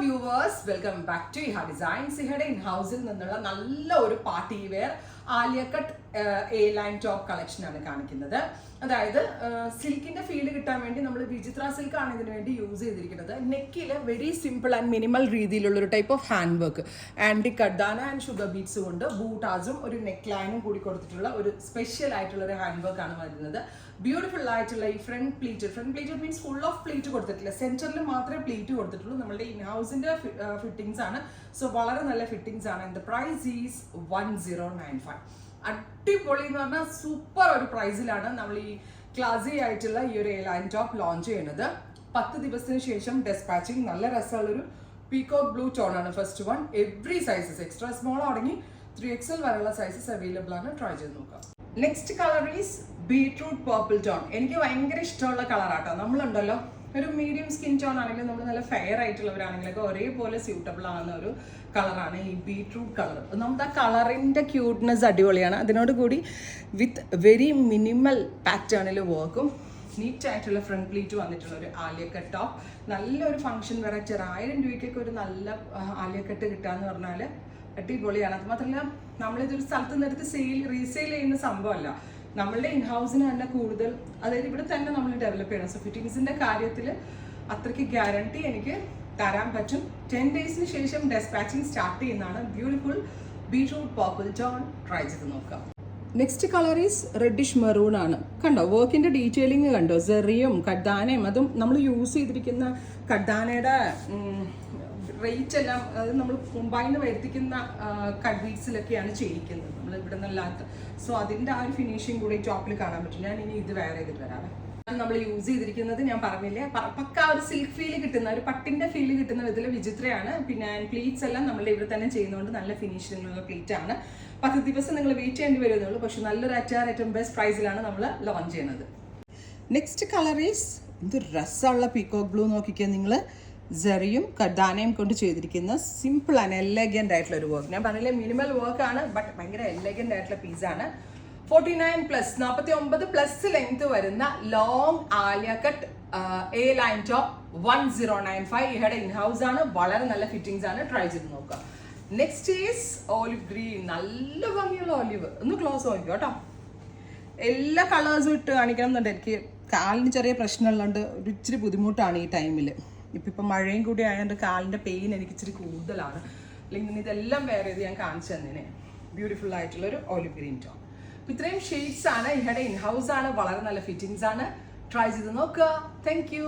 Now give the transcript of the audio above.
Viewers, welcome back to Iha designs. ഇഹയുടെ ഇൻഹൗസിൽ നിന്നുള്ള നല്ല ഒരു party wear Alia cut A line top collection ആണ് കാണിക്കുന്നത്. അതായത് സിൽക്കിന്റെ ഫീൽ കിട്ടാൻ വേണ്ടി നമ്മൾ വിചിത്ര സിൽക്ക് ആണ് ഇതിന് വേണ്ടി യൂസ് ചെയ്തിരിക്കുന്നത്. നെക്കിൽ വെരി സിമ്പിൾ ആൻഡ് മിനിമൽ രീതിയിലുള്ള ഒരു ടൈപ്പ് ഓഫ് ഹാൻഡ് വർക്ക്, ആൻറ്റി കഡാന ആൻഡ് ഷുഗർ ബീഡ്സ് കൊണ്ട് ബൂട്ടാസും ഒരു നെക്ക് ലൈനും കൂടി കൊടുത്തിട്ടുള്ള ഒരു സ്പെഷ്യൽ ആയിട്ടുള്ള ഒരു ഹാൻഡ് വർക്ക് ആണ് വരുന്നത്. ബ്യൂട്ടിഫുൾ ആയിട്ടുള്ള ഈ front pleated means full of pleat കൊടുത്തിട്ടില്ല, സെന്ററിൽ മാത്രമേ പ്ലീറ്റ് കൊടുത്തിട്ടുള്ളൂ. നമ്മുടെ ഇൻഹൗസിന്റെ ഫിറ്റിംഗ്സ് ആണ്, സോ വളരെ നല്ല ഫിറ്റിംഗ്സ് ആണ്. The price is 1095. അടിപൊളി എന്ന് പറഞ്ഞാൽ സൂപ്പർ ഒരു പ്രൈസിലാണ് നമ്മൾ ഈ ക്ലാസി ആയിട്ടുള്ള ഈ ഒരു ലൈൻ ടോപ്പ് ലോഞ്ച് ചെയ്യുന്നത്. 10 ദിവസത്തിന് ശേഷം ഡെസ്പാച്ചിങ്. നല്ല രസമുള്ളൊരു പീകോക്ക് ബ്ലൂ ടോൺ ആണ് first one. Every sizes extra small തുടങ്ങി 3XL വരെയുള്ള സൈസസ് അവൈലബിൾ ആണ്. ട്രൈ ചെയ്ത് നോക്കാം. Next colour is beetroot purple tone. എനിക്ക് ഭയങ്കര ഇഷ്ടമുള്ള കളറാട്ടോ. നമ്മളുണ്ടല്ലോ ഒരു മീഡിയം സ്കിൻ ടോൺ ആണെങ്കിലും നമ്മൾ നല്ല ഫെയർ ആയിട്ടുള്ളവരാണെങ്കിലൊക്കെ ഒരേപോലെ സ്യൂട്ടബിൾ ആകുന്ന ഒരു കളറാണ് ഈ ബീട്രൂട്ട് കളർ. നമുക്ക് ആ കളറിൻ്റെ ക്യൂട്ട്നെസ് അടിപൊളിയാണ്. അതിനോട് കൂടി വിത്ത് വെരി മിനിമൽ പാറ്റേണിൽ വർക്കും നീറ്റ് ആയിട്ടുള്ള ഫ്രണ്ട് പ്ലീറ്റ് വന്നിട്ടുള്ള ഒരു ആലിയ കട്ട് ടോപ്പ്. നല്ലൊരു ഫംഗ്ഷൻ വെറൈറ്റി. 1000 രൂപയ്ക്കൊക്കെ ഒരു നല്ല ആലിയ കട്ട് കിട്ടുക എന്ന് പറഞ്ഞാൽ അടിപൊളിയാണ്. അത് മാത്രമല്ല നമ്മളിതൊരു സ്ഥലത്ത് നിന്നെടുത്ത് റീസെയിൽ ചെയ്യുന്ന സംഭവമല്ല, നമ്മളുടെ ഇൻഹൗസിന് തന്നെ കൂടുതൽ, അതായത് ഇവിടെ തന്നെ നമ്മൾ ഡെവലപ്പ് ചെയ്യണം. സോ ഫിറ്റിങ്സിന്റെ കാര്യത്തിൽ അത്രയ്ക്ക് ഗ്യാരണ്ടി എനിക്ക് തരാൻ പറ്റും. 10 ഡേയ്സിന് ശേഷം ഡെസ്പാച്ചിങ് സ്റ്റാർട്ട് ചെയ്യുന്നതാണ്. Beautiful beetroot purple tone. Try ചെയ്ത് നോക്കാം. Next colour is reddish maroon ആണ്. കണ്ടോ വർക്കിന്റെ ഡീറ്റെയിലിംഗ് കണ്ടോ, സെറിയും കഡാനയും. അതും നമ്മൾ യൂസ് ചെയ്തിരിക്കുന്ന കഡാനയുടെ റേറ്റ് എല്ലാം അത് നമ്മൾ മുംബൈയിൽ നിന്ന് വരുത്തിക്കുന്ന കട്ട് ബീഡ്സിലൊക്കെയാണ് ചെയ്യിക്കുന്നത്, നമ്മൾ ഇവിടെ നിന്നല്ലാത്ത. സോ അതിൻ്റെ ആ ഒരു ഫിനിഷിങ് കൂടി ടോപ്പിൽ കാണാൻ പറ്റും. ഞാൻ ഇനി ഇത് വേറെ ചെയ്തിട്ട് വരാമേ. നമ്മൾ യൂസ് ചെയ്തിരിക്കുന്നത് ഞാൻ പറഞ്ഞില്ലേ, പക്ക ഒരു സിൽക്ക് ഫീല് കിട്ടുന്ന, ഒരു പട്ടിന്റെ ഫീല് കിട്ടുന്ന വിധത്തിൽ വിചിത്രയാണ്. പിന്നെ പ്ലീറ്റ്സ് എല്ലാം നമ്മൾ ഇവിടെ തന്നെ ചെയ്യുന്നതുകൊണ്ട് നല്ല ഫിനിഷിങ്ങുള്ള പ്ലീറ്റ് ആണ്. 10 ദിവസം നിങ്ങൾ വെയിറ്റ് ചെയ്യേണ്ടി വരുന്നുള്ളൂ, പക്ഷെ നല്ലൊരു ഏറ്റവും ബെസ്റ്റ് പ്രൈസിലാണ് നമ്മൾ ലോഞ്ച് ചെയ്യുന്നത്. നെക്സ്റ്റ് കളർ ഈസ് ഇത് രസമുള്ള പീകോക്ക് ബ്ലൂ. നോക്കിക്കാൻ നിങ്ങൾ, സെറിയും കഡാനയും കൊണ്ട് ചെയ്തിരിക്കുന്ന സിമ്പിൾ ആണ്, എലഗന്റ് ആയിട്ടുള്ള ഒരു വർക്ക്. ഞാൻ പറഞ്ഞില്ലേ മിനിമൽ വർക്ക് ആണ്, ബട്ട് ഭയങ്കര എലഗന്റ് ആയിട്ടുള്ള പീസാണ്. 49+, 49+ ലെങ്ത് വരുന്ന long Alia cut A line top 1095. ഇഹയുടെ ഇൻഹൗസ് ആണ്. വളരെ നല്ല ഫിറ്റിംഗ്സ് ആണ്. ട്രൈ ചെയ്ത് നോക്കുക. Next is olive green. നല്ല ഭംഗിയുള്ള ഓലിവ്. ഒന്ന് ക്ലോസ് നോക്കിയോ കേട്ടോ. എല്ലാ കളേഴ്സും ഇട്ട് കാണിക്കണം എന്നുണ്ട്. എനിക്ക് കാലിന് ചെറിയ പ്രശ്നമുള്ളതുകൊണ്ട് ഒരു ഇച്ചിരി ബുദ്ധിമുട്ടാണ് ഈ ടൈമിൽ. ഇപ്പം മഴയും കൂടി ആയതുകൊണ്ട് കാലിൻ്റെ പെയിൻ എനിക്ക് ഇച്ചിരി കൂടുതലാണ്. അല്ലെങ്കിൽ ഇതെല്ലാം വേറെ ഇത് ഞാൻ കാണിച്ചു തന്നേനെ. ബ്യൂട്ടിഫുൾ ആയിട്ടുള്ള ഒരു ഓലിവ് ഗ്രീൻ ടോൺ. ഇത്രയും ഷെയ്ഡ്സ് ആണ്. ഇഹയുടെ ഇൻഹൗസ് ആണ്. വളരെ നല്ല ഫിറ്റിംഗ്സ് ആണ്. ട്രൈ ചെയ്ത് നോക്കുക. Thank you.